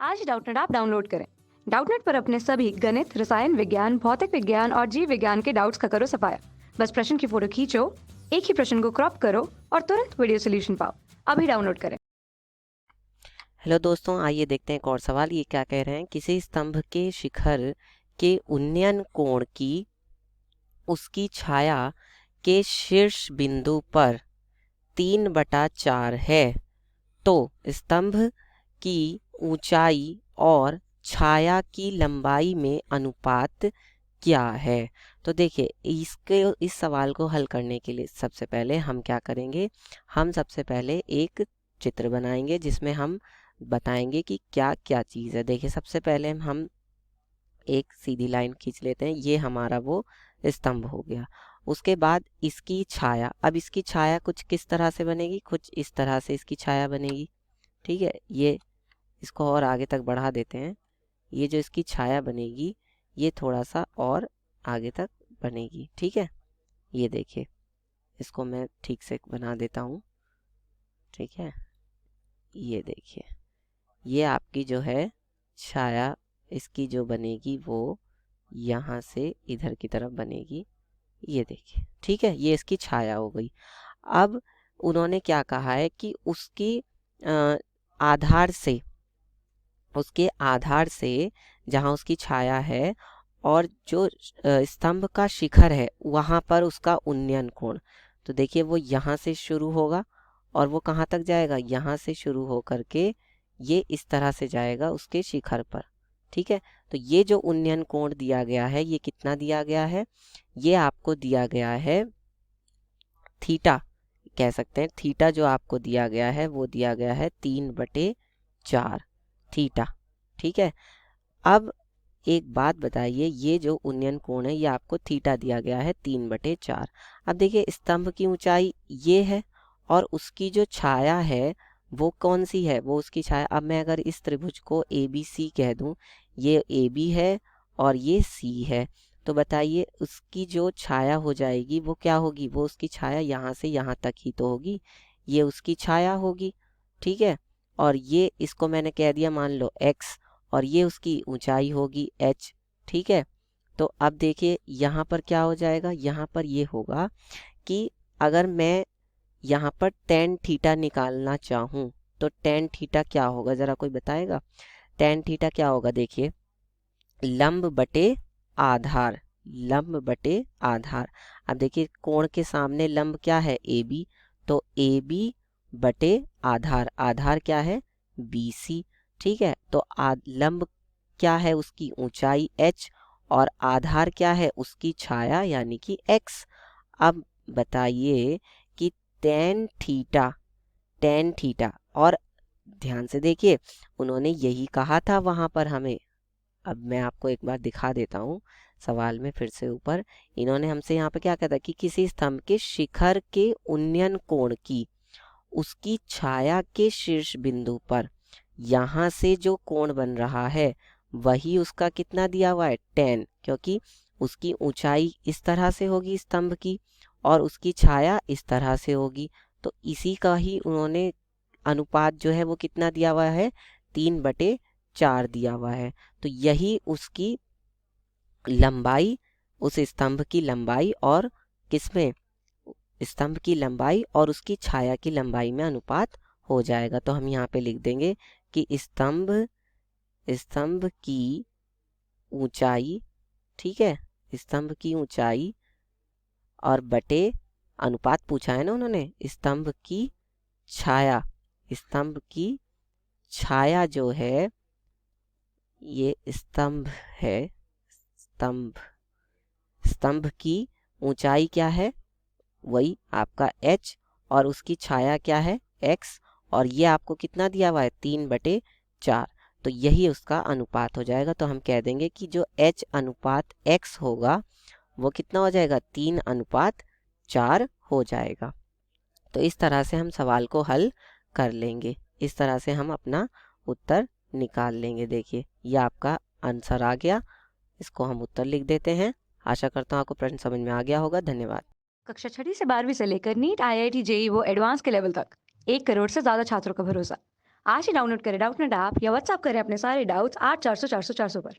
आज Doubtnut app download करें। Doubtnut पर अपने सभी गणित, रसायन विज्ञान, भौतिक विज्ञान और जीव विज्ञान के डाउट्स का करो सफाया। बस प्रश्न की फोटो खींचो, एक ही प्रश्न को क्रॉप करो और तुरंत वीडियो सोल्यूशन पाओ। अभी डाउनलोड करें। हेलो दोस्तों, आइए देखते हैं एक और सवाल। ये क्या कह रहे हैं, किसी स्तंभ के शिखर के उन्नयन कोण की उसकी छाया के शीर्ष बिंदु पर 3/4 है, तो स्तंभ की ऊंचाई और छाया की लंबाई में अनुपात क्या है। तो देखिए, इस सवाल को हल करने के लिए सबसे पहले हम क्या करेंगे, हम सबसे पहले एक चित्र बनाएंगे जिसमें हम बताएंगे कि क्या क्या चीज़ है। देखिए, सबसे पहले हम एक सीधी लाइन खींच लेते हैं, ये हमारा वो स्तंभ हो गया। उसके बाद इसकी छाया, अब इसकी छाया कुछ किस तरह से बनेगी, कुछ इस तरह से इसकी छाया बनेगी। ठीक है, ये इसको और आगे तक बढ़ा देते हैं। ये जो इसकी छाया बनेगी ये थोड़ा सा और आगे तक बनेगी। ठीक है, ये देखिए, इसको मैं ठीक से बना देता हूँ। ठीक है, ये देखिए, ये आपकी जो है छाया, इसकी जो बनेगी वो यहाँ से इधर की तरफ बनेगी। ये देखिए, ठीक है, ये इसकी छाया हो गई। अब उन्होंने क्या कहा है कि उसकी आधार से, उसके आधार से जहाँ उसकी छाया है और जो स्तंभ का शिखर है वहाँ पर उसका उन्नयन कोण। तो देखिए, वो यहाँ से शुरू होगा और वो कहाँ तक जाएगा, यहाँ से शुरू हो करके ये इस तरह से जाएगा उसके शिखर पर। ठीक है, तो ये जो उन्नयन कोण दिया गया है, ये कितना दिया गया है, ये आपको दिया गया है थीटा, कह सकते हैं थीटा। जो आपको दिया गया है वो दिया गया है 3/4 थीटा। ठीक है, अब एक बात बताइए, ये जो उन्नयन कोण है ये आपको थीटा दिया गया है 3/4। अब देखिए, स्तंभ की ऊंचाई ये है और उसकी जो छाया है वो कौन सी है, वो उसकी छाया। अब मैं अगर इस त्रिभुज को ABC कह दूं, ये AB है और ये C है, तो बताइए उसकी जो छाया हो जाएगी वो क्या होगी, वो उसकी छाया यहाँ से यहाँ तक ही तो होगी, ये उसकी छाया होगी। ठीक है, और ये इसको मैंने कह दिया मान लो x, और ये उसकी ऊंचाई होगी h। ठीक है, तो अब देखिए यहाँ पर क्या हो जाएगा, यहाँ पर ये होगा कि अगर मैं यहाँ पर tan थीटा निकालना चाहूँ तो tan थीटा क्या होगा, ज़रा कोई बताएगा। tan थीटा क्या होगा, देखिए, लंब बटे आधार, लंब बटे आधार। अब देखिए, कोण के सामने लंब क्या है, AB, तो AB बटे आधार, आधार क्या है, BC। ठीक है, तो लंब क्या है, उसकी ऊंचाई h, और आधार क्या है, उसकी छाया यानी कि x। अब बताइए कि tan थीटा, tan थीटा, और ध्यान से देखिए उन्होंने यही कहा था वहां पर हमें। अब मैं आपको एक बार दिखा देता हूँ सवाल में फिर से ऊपर, इन्होंने हमसे यहाँ पे क्या कहा था कि किसी स्तंभ के शिखर के उन्नयन कोण की उसकी छाया के शीर्ष बिंदु पर यहाँ से जो कोण बन रहा है वही उसका कितना दिया हुआ है, tan, क्योंकि उसकी ऊंचाई इस तरह से होगी स्तंभ की और उसकी छाया इस तरह से होगी, तो इसी का ही उन्होंने अनुपात जो है वो कितना दिया हुआ है, 3/4 दिया हुआ है। तो यही उसकी लंबाई, उस स्तंभ की लंबाई और किसमें, स्तंभ की लंबाई और उसकी छाया की लंबाई में अनुपात हो जाएगा। तो हम यहाँ पे लिख देंगे कि स्तंभ स्तंभ की ऊंचाई, ठीक है, स्तंभ की ऊंचाई और बटे अनुपात पूछा है ना उन्होंने, स्तंभ की छाया, स्तंभ की छाया जो है, ये स्तंभ है, स्तंभ, स्तंभ की ऊंचाई क्या है, वही आपका h, और उसकी छाया क्या है, x, और ये आपको कितना दिया हुआ है, 3/4। तो यही उसका अनुपात हो जाएगा। तो हम कह देंगे कि जो h अनुपात x होगा वो कितना हो जाएगा, 3/4 हो जाएगा। तो इस तरह से हम सवाल को हल कर लेंगे, इस तरह से हम अपना उत्तर निकाल लेंगे। देखिए, ये आपका आंसर आ गया, इसको हम उत्तर लिख देते हैं। आशा करता हूँ आपको प्रश्न समझ में आ गया होगा। धन्यवाद। कक्षा 6 से 12वीं से लेकर नीट, IIT, JEE वो एडवांस के लेवल तक 1 करोड़ से ज्यादा छात्रों का भरोसा। आज ही डाउनलोड करें डाउटनेट ऐप या व्हाट्सएप करें अपने सारे डाउट्स 8400 400 400 पर।